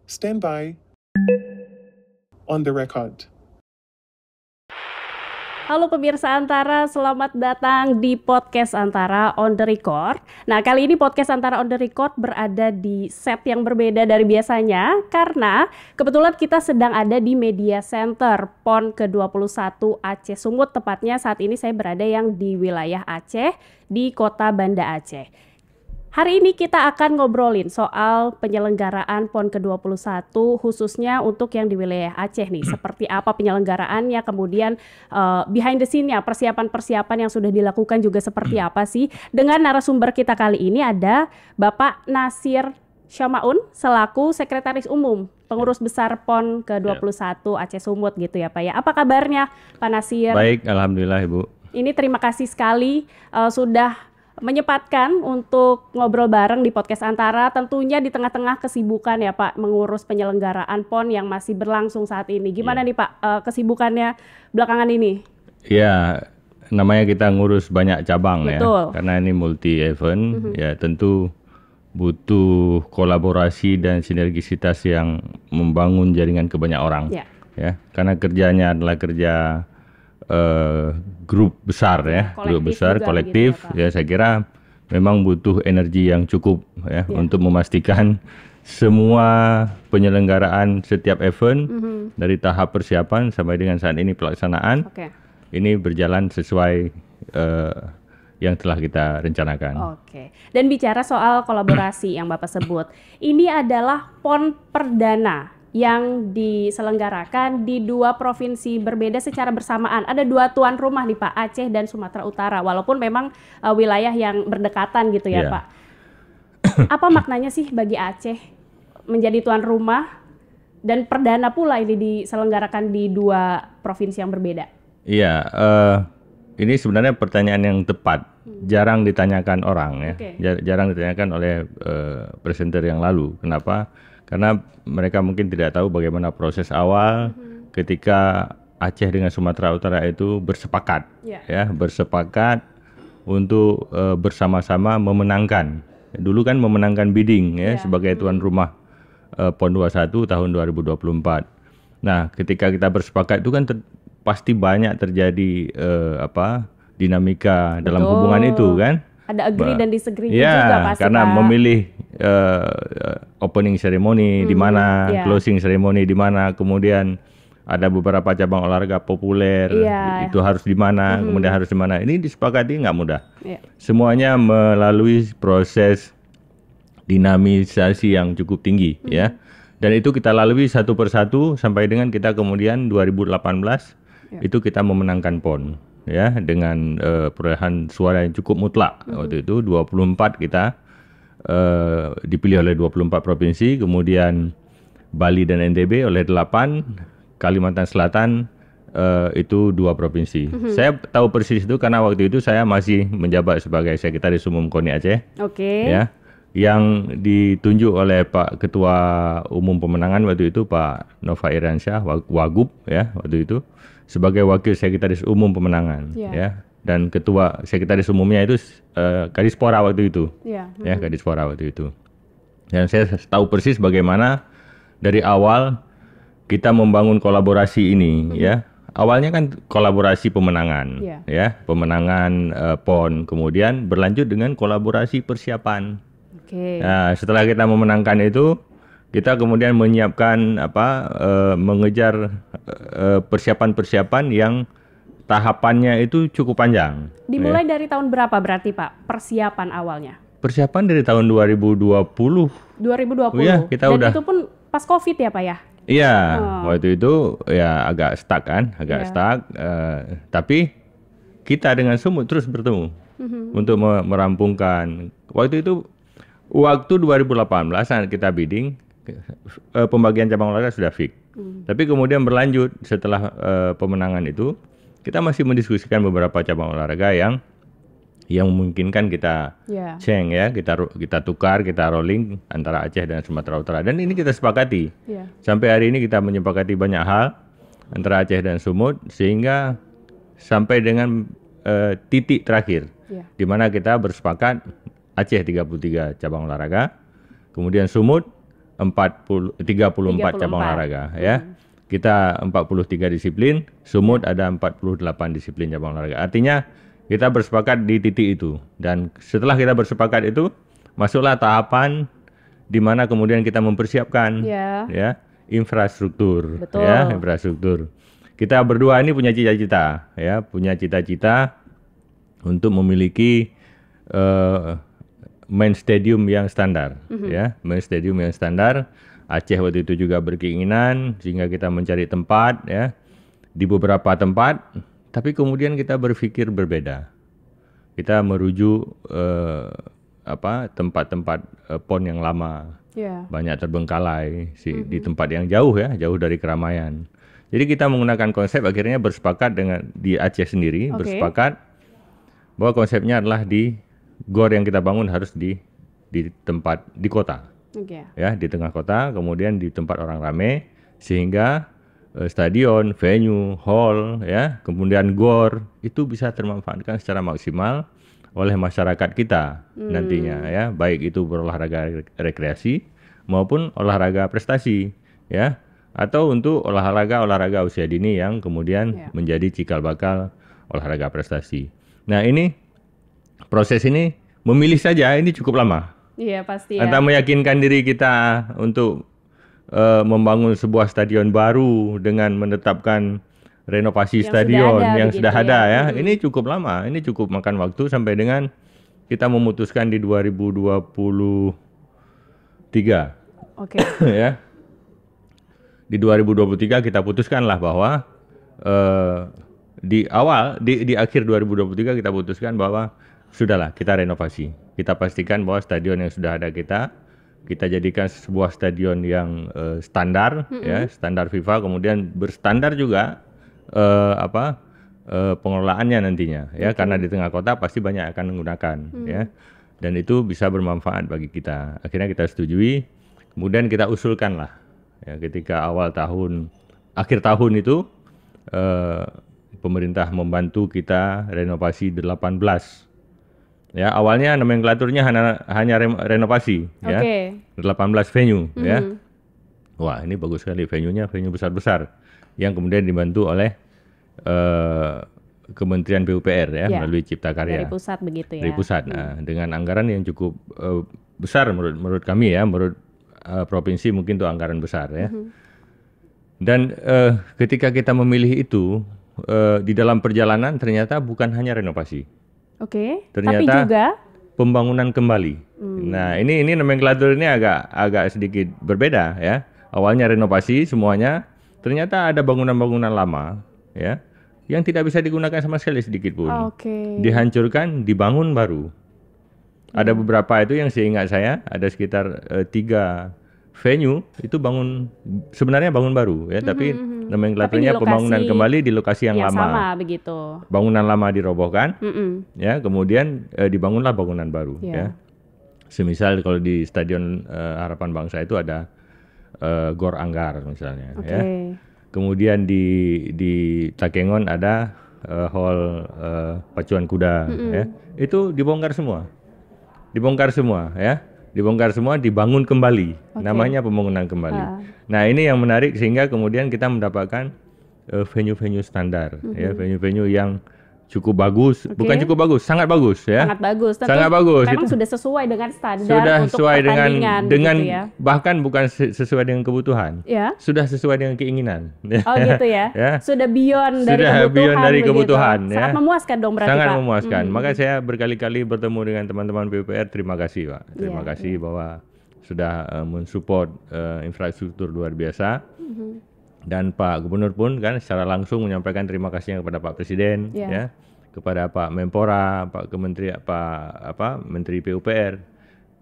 Stand by. On the record. Halo pemirsa Antara, selamat datang di podcast Antara on the record. Nah, kali ini podcast Antara on the record berada di set yang berbeda dari biasanya karena kebetulan kita sedang ada di Media Center PON ke-21 Aceh Sumut. Tepatnya saat ini saya berada yang di wilayah Aceh, di kota Banda Aceh. Hari ini kita akan ngobrolin soal penyelenggaraan PON ke-21 khususnya untuk yang di wilayah Aceh nih. Seperti apa penyelenggaraannya, kemudian behind the scene-nya, persiapan-persiapan yang sudah dilakukan juga seperti apa sih. Dengan narasumber kita kali ini ada Bapak Nasir Syamaun selaku Sekretaris Umum Pengurus Besar PON ke-21 Aceh Sumut gitu ya Pak ya. Apa kabarnya Pak Nasir? Baik, Alhamdulillah Ibu. Ini terima kasih sekali sudah menyempatkan untuk ngobrol bareng di podcast Antara, tentunya di tengah-tengah kesibukan ya Pak mengurus penyelenggaraan PON yang masih berlangsung saat ini. Gimana nih Pak kesibukannya belakangan ini? Ya, namanya kita ngurus banyak cabang. Betul. Ya, karena ini multi event, ya tentu butuh kolaborasi dan sinergisitas yang membangun jaringan ke banyak orang. Ya, karena kerjanya adalah kerja grup besar ya, grup besar kolektif gitu ya, saya kira memang butuh energi yang cukup ya untuk memastikan semua penyelenggaraan setiap event dari tahap persiapan sampai dengan saat ini pelaksanaan ini berjalan sesuai yang telah kita rencanakan. Dan bicara soal kolaborasi yang Bapak sebut, ini adalah PON perdana yang diselenggarakan di dua provinsi berbeda secara bersamaan. Ada dua tuan rumah nih Pak, Aceh dan Sumatera Utara, walaupun memang wilayah yang berdekatan gitu ya Pak. Apa maknanya sih bagi Aceh menjadi tuan rumah dan perdana pula ini diselenggarakan di dua provinsi yang berbeda? Iya, ini sebenarnya pertanyaan yang tepat. Jarang ditanyakan orang ya, jarang ditanyakan oleh presenter yang lalu. Kenapa? Karena mereka mungkin tidak tahu bagaimana proses awal ketika Aceh dengan Sumatera Utara itu bersepakat, ya bersepakat untuk bersama-sama memenangkan. Dulu kan memenangkan bidding ya sebagai tuan rumah PON 21 tahun 2024. Nah, ketika kita bersepakat itu kan pasti banyak terjadi dinamika dalam hubungan itu kan. Ada agree dan disagree juga pasti karena Pak. Memilih opening ceremony di mana, closing ceremony di mana, kemudian ada beberapa cabang olahraga populer itu harus di mana, kemudian harus di mana. Ini disepakati nggak mudah. Semuanya melalui proses dinamisasi yang cukup tinggi ya. Dan itu kita lalui satu persatu sampai dengan kita kemudian 2018 itu kita memenangkan PON. Ya, dengan perolehan suara yang cukup mutlak. Waktu itu 24 kita dipilih oleh 24 provinsi, kemudian Bali dan NTB oleh 8, Kalimantan Selatan itu 2 provinsi. Saya tahu persis itu karena waktu itu saya masih menjabat sebagai Sekretaris Umum KONI Aceh. Ya, yang ditunjuk oleh Pak Ketua Umum Pemenangan waktu itu Pak Nova Iriansyah Wagub ya waktu itu sebagai Wakil Sekretaris Umum Pemenangan ya, dan Ketua Sekretaris Umumnya itu Kadispora waktu itu ya Kadispora waktu itu. Dan saya tahu persis bagaimana dari awal kita membangun kolaborasi ini ya. Awalnya kan kolaborasi pemenangan ya, pemenangan PON, kemudian berlanjut dengan kolaborasi persiapan. Nah, setelah kita memenangkan itu kita kemudian menyiapkan mengejar persiapan-persiapan yang tahapannya itu cukup panjang. Dimulai dari tahun berapa berarti Pak persiapan awalnya? Persiapan dari tahun 2020. 2020. Ya, kita dan itu pun pas Covid ya Pak ya? Iya, waktu itu ya agak stuck kan, stuck. Tapi kita dengan Sumut terus bertemu untuk merampungkan. Waktu itu, waktu 2018 saat kita bidding, pembagian cabang olahraga sudah fix. Tapi kemudian berlanjut setelah pemenangan itu, kita masih mendiskusikan beberapa cabang olahraga yang memungkinkan kita change ya, kita tukar, kita rolling antara Aceh dan Sumatera Utara. Dan ini kita sepakati. Sampai hari ini kita menyepakati banyak hal antara Aceh dan Sumut sehingga sampai dengan titik terakhir di mana kita bersepakat Aceh 33 cabang olahraga, kemudian Sumut 34 cabang olahraga ya. Kita 43 disiplin, Sumut ada 48 disiplin cabang olahraga. Artinya kita bersepakat di titik itu, dan setelah kita bersepakat itu masuklah tahapan di mana kemudian kita mempersiapkan ya infrastruktur. Betul. Ya, infrastruktur. Kita berdua ini punya cita-cita ya, punya cita-cita untuk memiliki main stadium yang standar ya, main stadium yang standar. Aceh waktu itu juga berkeinginan, sehingga kita mencari tempat ya di beberapa tempat, tapi kemudian kita berpikir berbeda. Kita merujuk tempat-tempat PON yang lama, banyak terbengkalai di tempat yang jauh ya, jauh dari keramaian. Jadi kita menggunakan konsep, akhirnya bersepakat dengan di Aceh sendiri, bersepakat bahwa konsepnya adalah di GOR yang kita bangun harus di tempat di kota. Ya, di tengah kota, kemudian di tempat orang ramai, sehingga stadion, venue, hall, ya, kemudian GOR itu bisa termanfaatkan secara maksimal oleh masyarakat kita nantinya, ya, baik itu berolahraga rekreasi maupun olahraga prestasi, ya, atau untuk olahraga usia dini yang kemudian menjadi cikal bakal olahraga prestasi. Nah, ini proses ini memilih saja ini cukup lama. Iya, pasti ya. Antara meyakinkan diri kita untuk membangun sebuah stadion baru dengan menetapkan renovasi stadion yang sudah ada ya. Ini cukup lama, ini cukup makan waktu sampai dengan kita memutuskan di 2023. Ya. Di 2023 kita putuskanlah bahwa di akhir 2023 kita putuskan bahwa sudahlah kita renovasi. Kita pastikan bahwa stadion yang sudah ada kita jadikan sebuah stadion yang standar, ya, standar FIFA, kemudian berstandar juga pengelolaannya nantinya, ya, karena di tengah kota pasti banyak akan menggunakan, ya, dan itu bisa bermanfaat bagi kita. Akhirnya kita setujui, kemudian kita usulkan lah, ya, ketika akhir tahun itu pemerintah membantu kita renovasi 18. Ya, awalnya nomenklaturnya hanya renovasi, ya, 18 venue, ya. Wah, ini bagus sekali venue-nya, venue besar-besar, yang kemudian dibantu oleh Kementerian PUPR, ya, melalui Cipta Karya. Dari pusat begitu ya. Dari pusat, nah, dengan anggaran yang cukup besar menurut kami ya, menurut provinsi mungkin itu anggaran besar, ya. Dan ketika kita memilih itu, di dalam perjalanan ternyata bukan hanya renovasi. Ternyata tapi juga pembangunan kembali. Nah, ini nomenklatur ini agak sedikit berbeda, ya. Awalnya renovasi semuanya, ternyata ada bangunan-bangunan lama, ya, yang tidak bisa digunakan sama sekali sedikit pun. Dihancurkan, dibangun baru. Ada beberapa itu yang seingat saya ada sekitar 3 venue itu sebenarnya bangun baru, ya, tapi nomenklaturnya pembangunan kembali di lokasi yang lama. Sama begitu. Bangunan lama dirobohkan, ya, kemudian dibangunlah bangunan baru, ya. Semisal kalau di Stadion Harapan Bangsa itu ada GOR Anggar misalnya, ya. Kemudian di Takengon ada hall pacuan kuda, ya. Itu dibongkar semua, ya. Dibongkar semua, dibangun kembali. Namanya pembangunan kembali. Nah, ini yang menarik sehingga kemudian kita mendapatkan venue-venue standar, ya, venue-venue yang cukup bagus, bukan cukup bagus, sangat bagus, ya. Sangat bagus. Tentu sangat bagus. Memang itu sudah sesuai dengan standar sudah untuk sesuai pertandingan dengan gitu ya. Bahkan bukan sesuai dengan kebutuhan. Ya. Sudah sesuai dengan keinginan. Oh gitu ya. Ya. Sudah beyond dari kebutuhan. Ya. Sangat memuaskan dong berarti, sangat Pak. Memuaskan. Maka saya berkali-kali bertemu dengan teman-teman PUPR, terima kasih, Pak. Terima kasih bahwa sudah mensupport infrastruktur luar biasa. Dan Pak Gubernur pun kan secara langsung menyampaikan terima kasihnya kepada Pak Presiden, ya, kepada Pak Menpora, Menteri PUPR,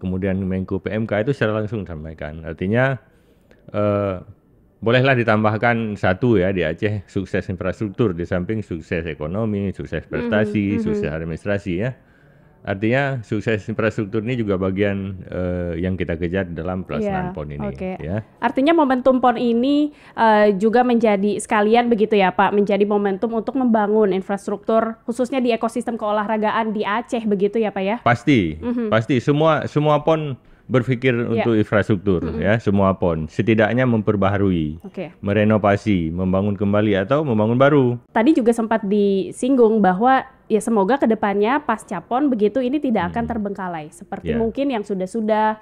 kemudian Menko PMK itu secara langsung sampaikan. Artinya bolehlah ditambahkan satu, ya, di Aceh sukses infrastruktur di samping sukses ekonomi, sukses prestasi, sukses administrasi, ya. Artinya sukses infrastruktur ini juga bagian yang kita kejar dalam pelaksanaan PON ini. Ya. Artinya momentum PON ini juga menjadi sekalian begitu ya Pak, menjadi momentum untuk membangun infrastruktur khususnya di ekosistem keolahragaan di Aceh begitu ya Pak ya? Pasti, pasti semua PON berpikir untuk infrastruktur ya, semua PON setidaknya memperbaharui, merenovasi, membangun kembali atau membangun baru. Tadi juga sempat disinggung bahwa ya semoga kedepannya pasca PON begitu ini tidak akan terbengkalai seperti mungkin yang sudah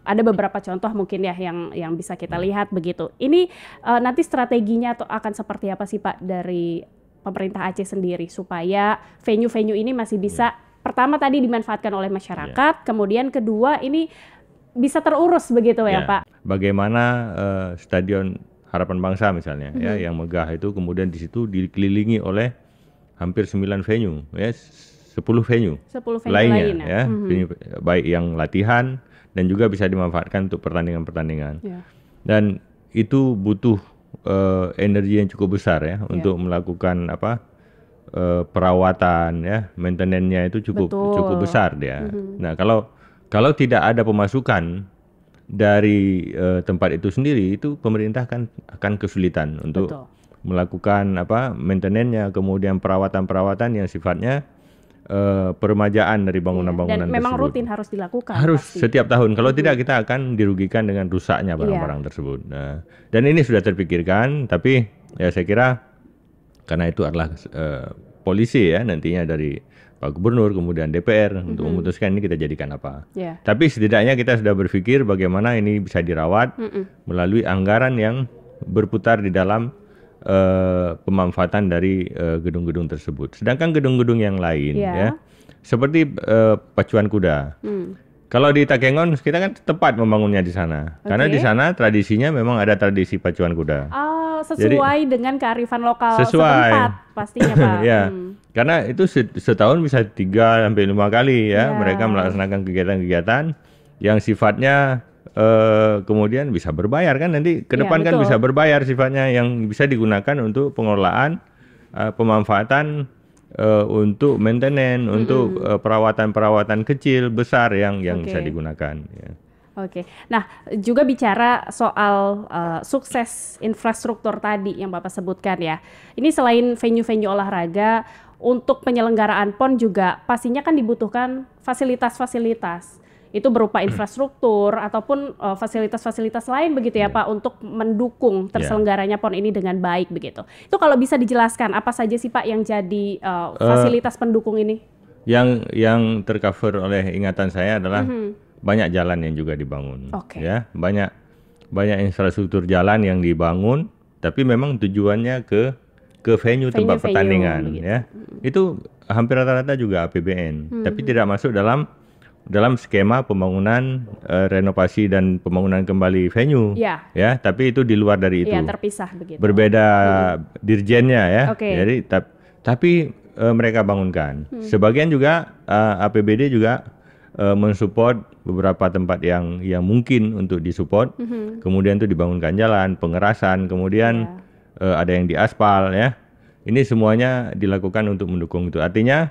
ada beberapa contoh mungkin ya yang bisa kita lihat begitu. Ini nanti strateginya atau akan seperti apa sih Pak dari pemerintah Aceh sendiri supaya venue-venue ini masih bisa pertama tadi dimanfaatkan oleh masyarakat, kemudian kedua ini bisa terurus begitu ya Pak. Bagaimana Stadion Harapan Bangsa misalnya ya yang megah itu kemudian di situ dikelilingi oleh hampir 9 venue ya, 10 venue lainnya ya, venue, baik yang latihan dan juga bisa dimanfaatkan untuk pertandingan-pertandingan. Dan itu butuh energi yang cukup besar ya untuk melakukan perawatan ya, maintenance-nya itu cukup besar dia. Nah, kalau tidak ada pemasukan dari tempat itu sendiri, itu pemerintah akan kesulitan untuk melakukan maintenance-nya, kemudian perawatan-perawatan yang sifatnya peremajaan dari bangunan-bangunan tersebut. Dan memang rutin harus dilakukan. Harus pasti. Setiap tahun. Kalau tidak kita akan dirugikan dengan rusaknya barang-barang tersebut. Nah, dan ini sudah terpikirkan, tapi ya saya kira karena itu adalah polisi ya nantinya dari Pak Gubernur kemudian DPR untuk memutuskan ini kita jadikan apa. Tapi setidaknya kita sudah berpikir bagaimana ini bisa dirawat melalui anggaran yang berputar di dalam pemanfaatan dari gedung-gedung tersebut. Sedangkan gedung-gedung yang lain ya seperti pacuan kuda. Kalau di Takengon kita kan tepat membangunnya di sana. Karena di sana tradisinya memang ada tradisi pacuan kuda. Sesuai dengan kearifan lokal setempat pastinya Pak. Karena itu setahun bisa 3 sampai 5 kali ya mereka melaksanakan kegiatan-kegiatan yang sifatnya kemudian bisa berbayar kan nanti ke depan kan bisa berbayar sifatnya yang bisa digunakan untuk pengelolaan pemanfaatan untuk maintenance, untuk perawatan-perawatan kecil besar yang bisa digunakan ya. Nah juga bicara soal sukses infrastruktur tadi yang Bapak sebutkan ya. Ini selain venue-venue olahraga, untuk penyelenggaraan PON juga pastinya kan dibutuhkan fasilitas-fasilitas. Itu berupa infrastruktur ataupun fasilitas-fasilitas lain begitu ya Pak untuk mendukung terselenggaranya PON ini dengan baik begitu. Itu kalau bisa dijelaskan apa saja sih Pak yang jadi fasilitas pendukung ini? Yang tercover oleh ingatan saya adalah banyak jalan yang juga dibangun, ya banyak infrastruktur jalan yang dibangun, tapi memang tujuannya ke venue tempat pertandingan, ya itu hampir rata-rata juga APBN, tapi tidak masuk dalam skema pembangunan renovasi dan pembangunan kembali venue, ya tapi itu di luar dari itu, terpisah begitu, berbeda dirjennya ya, jadi tapi mereka bangunkan, sebagian juga APBD juga mensupport beberapa tempat yang mungkin untuk disupport, kemudian itu dibangunkan jalan, pengerasan, kemudian ada yang diaspal ya. Ini semuanya dilakukan untuk mendukung itu. Artinya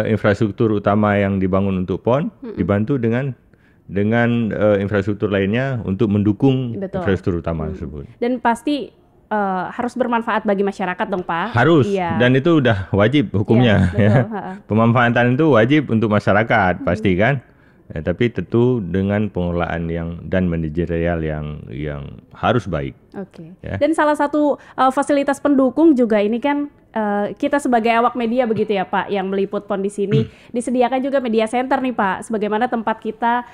infrastruktur utama yang dibangun untuk PON dibantu dengan infrastruktur lainnya untuk mendukung infrastruktur utama tersebut. Dan pasti harus bermanfaat bagi masyarakat dong Pak. Harus, dan itu udah wajib hukumnya. Pemanfaatan itu wajib untuk masyarakat pasti kan. Ya, tapi tentu dengan pengelolaan dan manajerial yang harus baik. Ya. Dan salah satu fasilitas pendukung juga ini kan kita sebagai awak media begitu ya Pak yang meliput PON di sini disediakan juga media center nih Pak. Sebagaimana tempat kita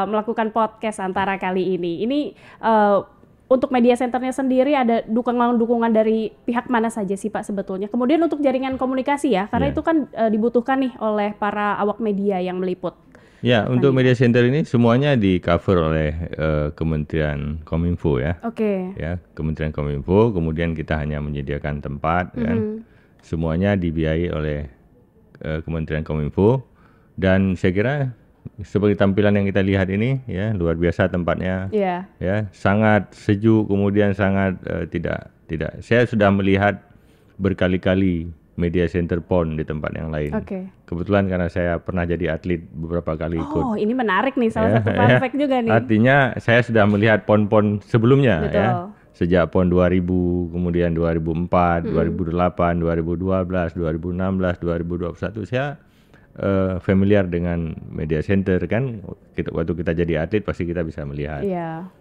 melakukan podcast Antara kali ini. Ini untuk media centernya sendiri ada dukungan dari pihak mana saja sih Pak sebetulnya? Kemudian untuk jaringan komunikasi ya, karena itu kan dibutuhkan nih oleh para awak media yang meliput. Ya, untuk media center ini semuanya di cover oleh Kementerian Kominfo ya. Ya, Kementerian Kominfo, kemudian kita hanya menyediakan tempat kan. Semuanya dibiayai oleh Kementerian Kominfo dan saya kira seperti tampilan yang kita lihat ini ya luar biasa tempatnya, ya sangat sejuk, kemudian sangat tidak saya sudah melihat berkali-kali media center PON di tempat yang lain. Kebetulan karena saya pernah jadi atlet beberapa kali ikut. Oh ini menarik nih salah satu fun fact juga nih. Artinya saya sudah melihat PON-PON sebelumnya ya sejak PON 2000, kemudian 2004, 2008, 2012, 2016, 2021 saya familiar dengan media center kan, waktu kita jadi atlet pasti kita bisa melihat.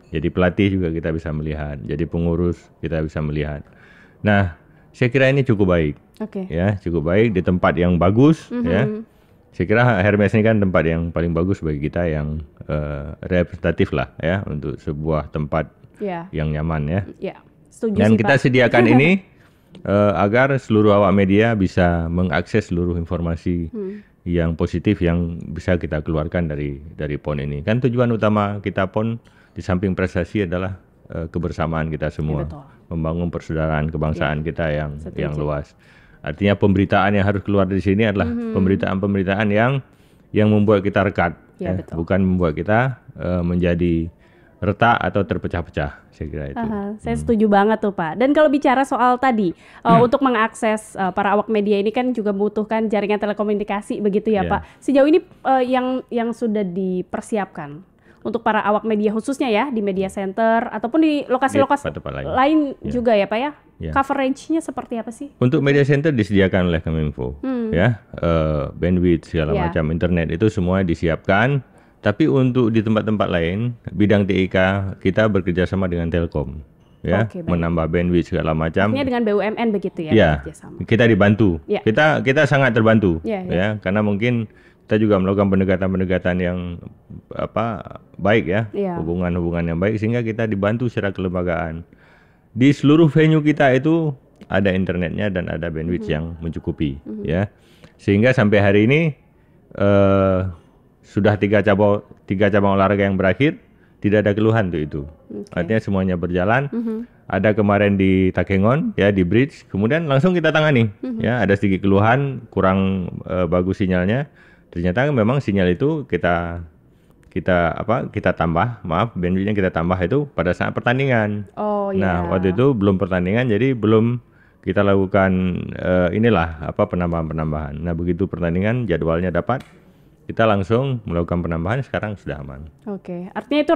Jadi pelatih juga kita bisa melihat, jadi pengurus kita bisa melihat. Nah, saya kira ini cukup baik, ya, cukup baik di tempat yang bagus, ya. Saya kira Hermes ini kan tempat yang paling bagus bagi kita, yang representatif lah, ya, untuk sebuah tempat yang nyaman, ya. Setuju Dan sih, kita Pak. sediakan ini agar seluruh awak media bisa mengakses seluruh informasi yang positif yang bisa kita keluarkan dari PON ini. Kan tujuan utama kita PON di samping prestasi adalah kebersamaan kita semua, membangun persaudaraan kebangsaan kita yang luas. Artinya pemberitaan yang harus keluar dari sini adalah pemberitaan-pemberitaan yang membuat kita rekat, bukan membuat kita menjadi retak atau terpecah-pecah. Saya kira itu. Saya setuju banget tuh, Pak. Dan kalau bicara soal tadi untuk mengakses para awak media ini kan juga membutuhkan jaringan telekomunikasi, begitu ya, Pak. Sejauh ini yang sudah dipersiapkan untuk para awak media khususnya ya di media center ataupun di lokasi-lokasi lain juga ya, Pak ya. Coveragenya seperti apa sih? Untuk media center disediakan oleh Kominfo, ya, bandwidth segala macam, internet itu semua disiapkan. Tapi untuk di tempat-tempat lain, bidang TIK kita bekerja sama dengan Telkom, ya, menambah bandwidth segala macam. Artinya dengan BUMN begitu ya? Ya, kita dibantu. Kita sangat terbantu, ya, karena mungkin kita juga melakukan pendekatan-pendekatan yang baik, ya, hubungan-hubungan yang baik, sehingga kita dibantu secara kelembagaan. Di seluruh venue kita itu ada internetnya dan ada bandwidth yang mencukupi, ya, sehingga sampai hari ini sudah tiga cabang olahraga yang berakhir, tidak ada keluhan tuh itu. Artinya semuanya berjalan. Ada kemarin di Takengon, ya, di bridge, kemudian langsung kita tangani. Ya, ada sedikit keluhan, kurang bagus sinyalnya. Ternyata memang sinyal itu kita tambah, bandwidthnya kita tambah itu pada saat pertandingan. Nah, waktu itu belum pertandingan, jadi belum kita lakukan penambahan-penambahan. Nah, begitu pertandingan jadwalnya dapat, kita langsung melakukan penambahan, sekarang sudah aman. Artinya itu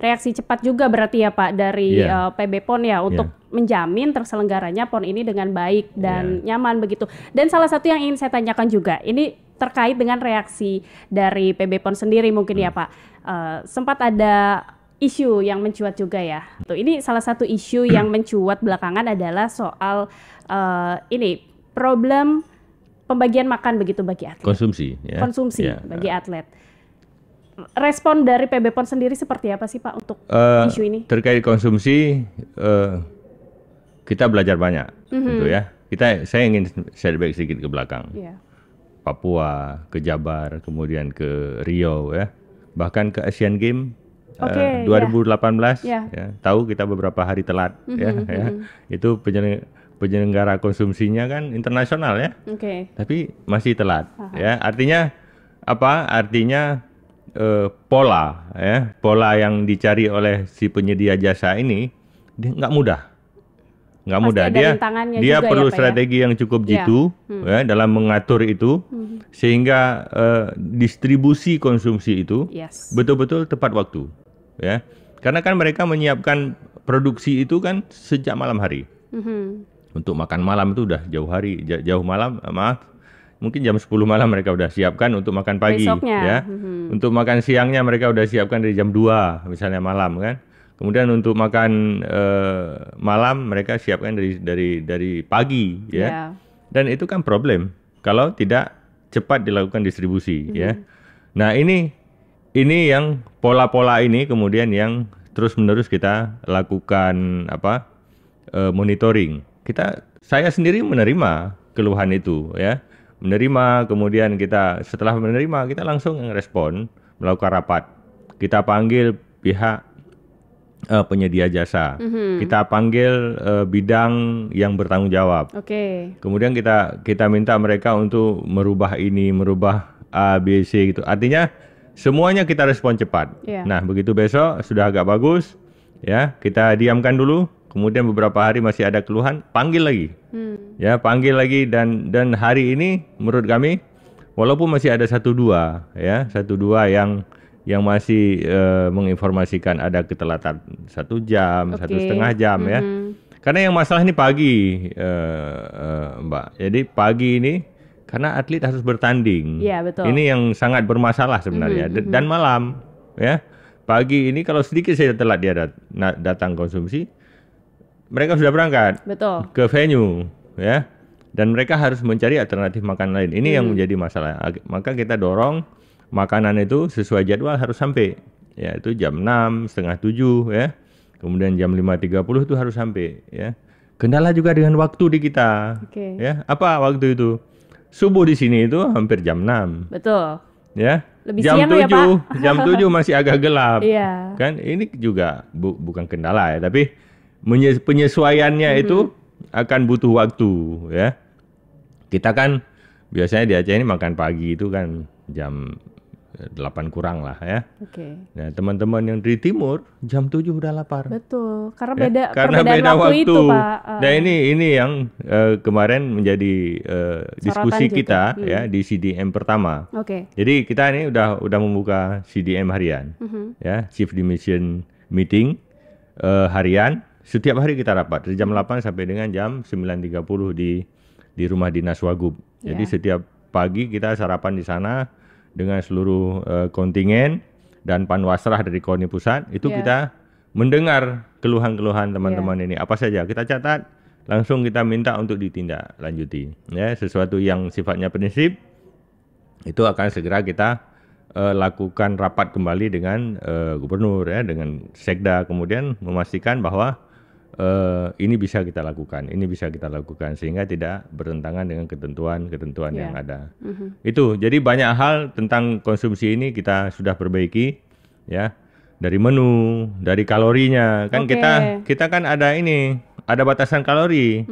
reaksi cepat juga berarti ya, Pak, dari PB PON ya untuk menjamin terselenggaranya PON ini dengan baik dan nyaman begitu. Dan salah satu yang ingin saya tanyakan juga, ini terkait dengan reaksi dari PB PON sendiri mungkin ya, Pak. Sempat ada isu yang mencuat juga ya. Ini salah satu isu yang mencuat belakangan adalah soal problem pembagian makan begitu bagi atlet. Konsumsi bagi atlet. Respon dari PB PON sendiri seperti apa sih, Pak, untuk isu ini? Terkait konsumsi, kita belajar banyak, tentu ya. Saya ingin setback sedikit ke belakang. Papua, ke Jabar, kemudian ke Rio, ya, bahkan ke Asian Games 2018. Ya. Tahu kita beberapa hari telat, itu penyelenggara konsumsinya kan internasional, ya, tapi masih telat. Ya, artinya apa? Artinya pola yang dicari oleh si penyedia jasa ini dia nggak mudah. Dia perlu strategi yang cukup jitu, ya, dalam mengatur itu, sehingga distribusi konsumsi itu betul-betul tepat waktu, ya. Karena kan mereka menyiapkan produksi itu kan sejak malam hari. Untuk makan malam itu udah jauh malam, mungkin jam 10 malam mereka udah siapkan untuk makan pagi. Besoknya. Ya. Untuk makan siangnya mereka udah siapkan dari jam 2 misalnya malam kan. Kemudian untuk makan malam mereka siapkan dari pagi, ya. Dan itu kan problem kalau tidak cepat dilakukan distribusi, ya. Nah, ini yang pola-pola ini kemudian yang terus-menerus kita lakukan monitoring. Saya sendiri menerima keluhan itu, ya. Kemudian setelah menerima kita langsung respon, melakukan rapat. Kita panggil pihak penyedia jasa. Kita panggil bidang yang bertanggung jawab. Kemudian kita minta mereka untuk merubah A, B, C gitu. Artinya semuanya kita respon cepat. Nah, begitu besok sudah agak bagus, ya, kita diamkan dulu. Kemudian beberapa hari masih ada keluhan, panggil lagi. Ya, panggil lagi dan hari ini menurut kami walaupun masih ada 1-2 yang masih menginformasikan ada ketelatan 1 jam, 1,5 jam, ya. Karena yang masalah ini pagi, Mbak. Jadi pagi ini karena atlet harus bertanding. Iya, betul. Ini yang sangat bermasalah sebenarnya. Dan malam, ya. Pagi ini kalau sedikit saja telat dia datang konsumsi, mereka sudah berangkat ke venue, ya. Dan mereka harus mencari alternatif makanan lain. Ini yang menjadi masalah. Maka kita dorong makanan itu sesuai jadwal harus sampai. Ya, itu jam 6, setengah 7, ya. Kemudian jam 5.30 itu harus sampai, ya. Kendala juga dengan waktu di kita. Ya, apa waktu itu? Subuh di sini itu hampir jam 6. Betul. Ya. Lebih jam siang 7, ya, Pak? Jam 7 masih agak gelap. Iya. Kan ini juga bukan kendala ya, tapi penyesuaiannya itu akan butuh waktu, ya. Kita kan biasanya di Aceh ini makan pagi itu kan jam 8 kurang lah, ya. Nah, teman-teman yang di timur jam 7 udah lapar. Betul, karena ya? perbedaan waktu itu, Pak. Nah, ini yang kemarin menjadi diskusi kita ya di CDM pertama. Jadi kita ini udah membuka CDM harian, ya, Chief Dimension Meeting harian. Setiap hari kita rapat dari jam 8 sampai dengan jam 9.30 di rumah dinas Wagub. Jadi setiap pagi kita sarapan di sana dengan seluruh kontingen dan panwasrah dari KONI pusat. Itu kita mendengar keluhan-keluhan teman-teman ini apa saja kita catat, langsung kita minta untuk ditindaklanjuti. Ya, sesuatu yang sifatnya prinsip itu akan segera kita lakukan rapat kembali dengan gubernur, ya, dengan sekda, kemudian memastikan bahwa ini bisa kita lakukan, sehingga tidak bertentangan dengan ketentuan yang ada. Itu, jadi banyak hal tentang konsumsi ini kita sudah perbaiki, ya, dari menu, dari kalorinya, kan kita kan ada batasan kalori,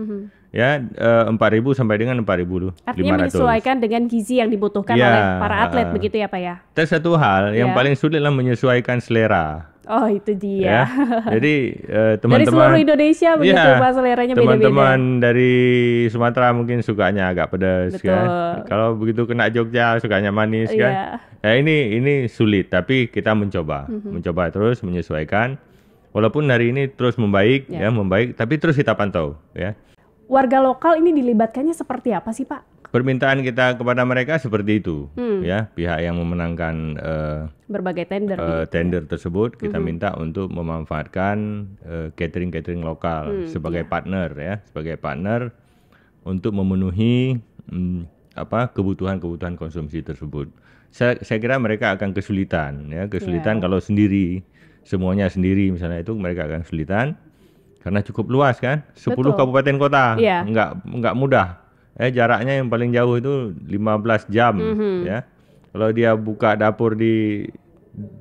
ya, 4.000 sampai dengan 4.500. Artinya menyesuaikan dengan gizi yang dibutuhkan oleh para atlet, begitu ya, Pak, ya? Terus satu hal yang paling sulit adalah menyesuaikan selera. Oh, itu dia. Ya. Jadi teman-teman dari seluruh Indonesia begitu, Pak, seleranya beda-beda. Teman-teman dari Sumatera mungkin sukanya agak pedas, kan. Kalau begitu kena Jogja sukanya manis, kan. Ya, ini sulit, tapi kita mencoba terus menyesuaikan. Walaupun hari ini terus membaik, tapi terus kita pantau, ya. Warga lokal ini dilibatkannya seperti apa sih, Pak? Permintaan kita kepada mereka seperti itu, ya, pihak yang memenangkan berbagai tender tersebut kita minta untuk memanfaatkan catering lokal sebagai partner, ya, sebagai partner untuk memenuhi kebutuhan konsumsi tersebut. Saya kira mereka akan kesulitan, ya, kalau semuanya sendiri misalnya, itu mereka akan kesulitan karena cukup luas, kan, 10 kabupaten kota, nggak mudah. Jaraknya yang paling jauh itu 15 jam, ya. Kalau dia buka dapur di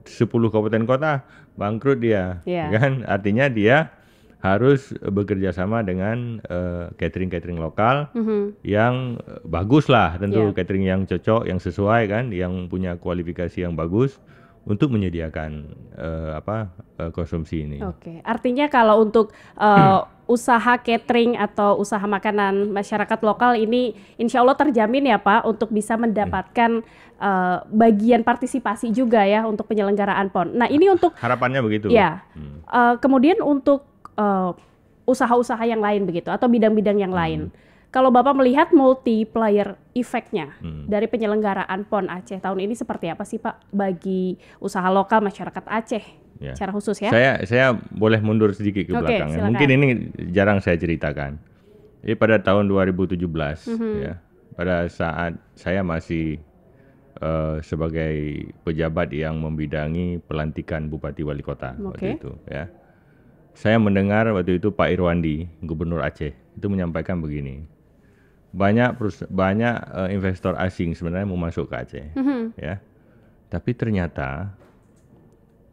10 kabupaten kota, bangkrut dia, kan? Artinya dia harus bekerja sama dengan catering lokal yang bagus lah, tentu catering yang cocok, yang sesuai, kan, yang punya kualifikasi yang bagus untuk menyediakan konsumsi ini. Artinya kalau untuk usaha catering atau usaha makanan masyarakat lokal ini insya Allah terjamin ya, Pak, untuk bisa mendapatkan bagian partisipasi juga, ya, untuk penyelenggaraan PON. Nah, ini untuk harapannya begitu. Ya. Kemudian untuk usaha-usaha yang lain begitu atau bidang-bidang yang lain. Kalau Bapak melihat multiplier effect-nya dari penyelenggaraan PON Aceh tahun ini seperti apa sih, Pak, bagi usaha lokal masyarakat Aceh secara khusus, ya? Saya boleh mundur sedikit ke belakang. Ya. Mungkin ini jarang saya ceritakan. Jadi pada tahun 2017, ya, pada saat saya masih sebagai pejabat yang membidangi pelantikan Bupati Wali Kota waktu itu, ya. Saya mendengar waktu itu Pak Irwandi, Gubernur Aceh, itu menyampaikan begini. Banyak investor asing sebenarnya mau masuk ke Aceh, ya. Tapi ternyata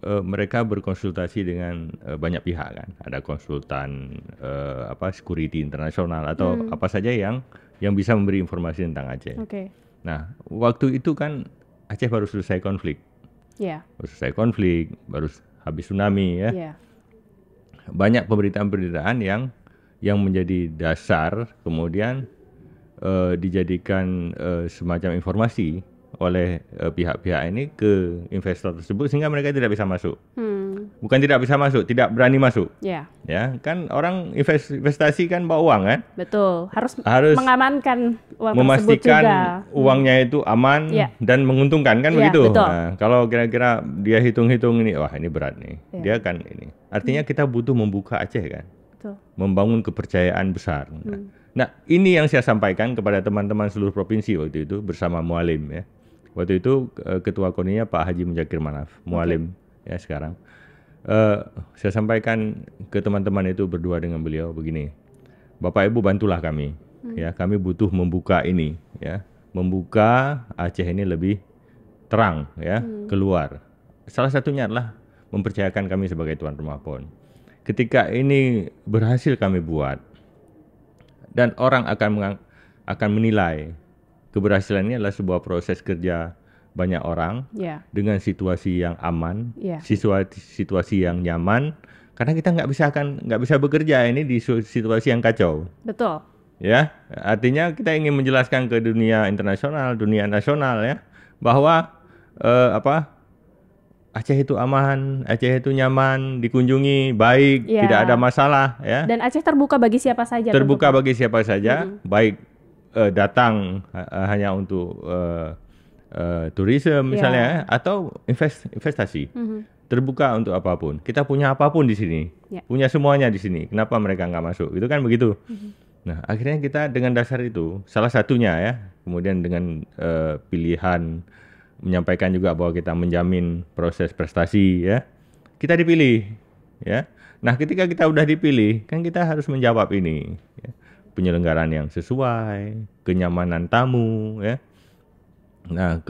mereka berkonsultasi dengan banyak pihak, kan. Ada konsultan security internasional atau apa saja yang bisa memberi informasi tentang Aceh. Nah, waktu itu kan Aceh baru selesai konflik. Baru habis tsunami, ya. Banyak pemberitaan-pemberitaan yang menjadi dasar kemudian dijadikan semacam informasi oleh pihak-pihak ini ke investor tersebut sehingga mereka tidak bisa masuk. Bukan tidak bisa masuk, tidak berani masuk. Ya, kan orang investasi kan bawa uang kan? Betul. Harus mengamankan uang tersebut juga. Memastikan uangnya itu aman dan menguntungkan kan begitu. Betul. Nah, kalau kira-kira dia hitung-hitung ini, wah ini berat nih. Dia kan ini. Artinya kita butuh membuka Aceh kan. Betul. Membangun kepercayaan besar. Nah, ini yang saya sampaikan kepada teman-teman seluruh provinsi waktu itu bersama Mualim ya. Waktu itu ketua KONInya Pak Haji Muzakir Manaf, Mualim ya sekarang. Saya sampaikan ke teman-teman itu berdua dengan beliau begini, Bapak Ibu bantulah kami, ya kami butuh membuka ini, ya membuka Aceh ini lebih terang, ya keluar. Salah satunya adalah mempercayakan kami sebagai tuan rumah PON. Ketika ini berhasil kami buat, dan orang akan menilai keberhasilan ini adalah sebuah proses kerja banyak orang dengan situasi yang aman, situasi yang nyaman, karena kita nggak bisa bekerja ini di situasi yang kacau. Betul. Ya, artinya kita ingin menjelaskan ke dunia internasional, dunia nasional ya, bahwa Aceh itu aman, Aceh itu nyaman, dikunjungi, baik, tidak ada masalah ya. Dan Aceh terbuka bagi siapa saja. Terbuka bagi siapa saja, baik datang hanya untuk tourism misalnya atau investasi. Terbuka untuk apapun. Kita punya apapun di sini. Punya semuanya di sini. Kenapa mereka nggak masuk? Itu kan begitu. Nah, akhirnya kita dengan dasar itu salah satunya ya, kemudian dengan pilihan menyampaikan juga bahwa kita menjamin proses prestasi ya. Kita dipilih ya. Nah, ketika kita udah dipilih, kan kita harus menjawab ini ya. Penyelenggaraan yang sesuai, kenyamanan tamu ya. Nah,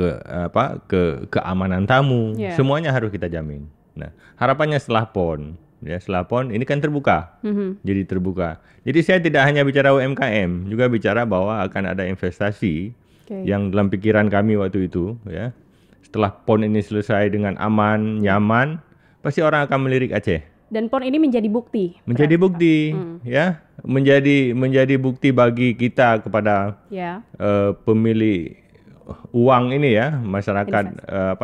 keamanan tamu, semuanya harus kita jamin. Nah, harapannya setelah PON, ya setelah PON ini kan terbuka, jadi terbuka. Jadi saya tidak hanya bicara UMKM, juga bicara bahwa akan ada investasi yang dalam pikiran kami waktu itu, ya. Setelah PON ini selesai dengan aman, nyaman, pasti orang akan melirik Aceh. Dan PON ini menjadi bukti. Menjadi bukti, ya, menjadi bukti bagi kita kepada pemilik uang ini ya, masyarakat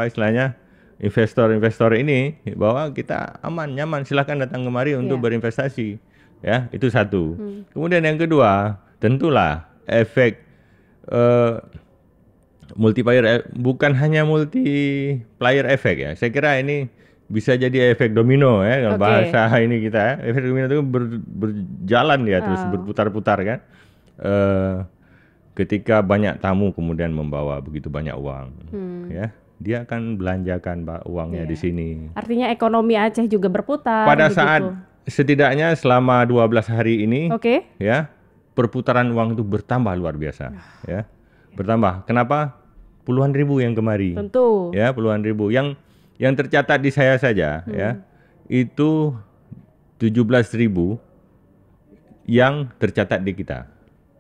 istilahnya investor ini bahwa kita aman, nyaman, silahkan datang kemari untuk berinvestasi ya, itu satu. Kemudian yang kedua, tentulah efek multiplier, bukan hanya multiplier efek ya, saya kira ini bisa jadi efek domino ya, kalau bahasa ini kita ya. Efek domino itu berjalan ya, terus berputar-putar kan. Ketika banyak tamu kemudian membawa begitu banyak uang, ya, dia akan belanjakan uangnya di sini. Artinya ekonomi Aceh juga berputar. Pada saat setidaknya selama 12 hari ini, ya, perputaran uang itu bertambah luar biasa, ya, bertambah. Kenapa? Puluhan ribu yang kemari. Tentu. Ya, puluhan ribu. Yang tercatat di saya saja, ya, itu 17.000 yang tercatat di kita,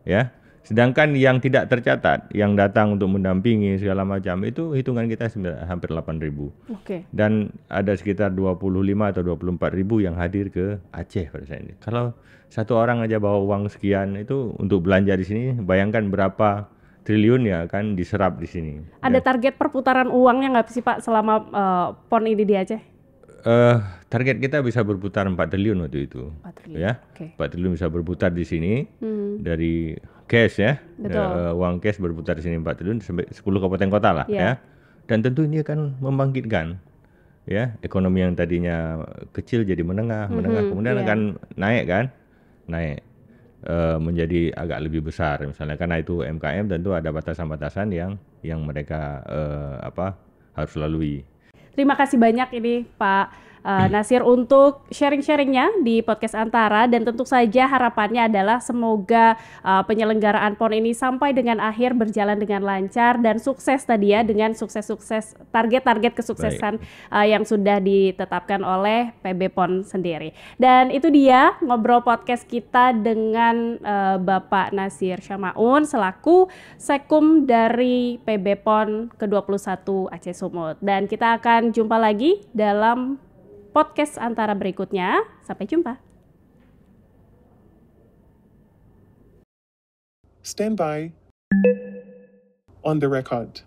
ya. Sedangkan yang tidak tercatat, yang datang untuk mendampingi segala macam, itu hitungan kita hampir 8.000. Dan ada sekitar 25 atau 24.000 yang hadir ke Aceh pada saat ini. Kalau satu orang aja bawa uang sekian itu untuk belanja di sini, bayangkan berapa triliun ya kan diserap di sini. Ada target perputaran uangnya nggak sih Pak selama PON ini di Aceh? Target kita bisa berputar 4 triliun waktu itu. 4 triliun. Ya. 4 triliun bisa berputar di sini dari cash ya. Uang cash berputar di sini 4 triliun sampai 10 kabupaten kota lah ya. Dan tentu ini akan membangkitkan ya ekonomi yang tadinya kecil jadi menengah kemudian akan naik kan? Naik menjadi agak lebih besar misalnya, karena itu UMKM tentu ada batasan-batasan yang mereka harus lalui. Terima kasih banyak ini Pak Nasir untuk sharing-sharingnya di podcast Antara, dan tentu saja harapannya adalah semoga penyelenggaraan PON ini sampai dengan akhir berjalan dengan lancar dan sukses tadi ya, dengan sukses-sukses target-target kesuksesan yang sudah ditetapkan oleh PB PON sendiri. Dan itu dia ngobrol podcast kita dengan Bapak Nasir Syamaun selaku Sekum dari PB PON ke-21 Aceh Sumut. Dan kita akan jumpa lagi dalam podcast Antara berikutnya. Sampai jumpa. Stand by. On the record.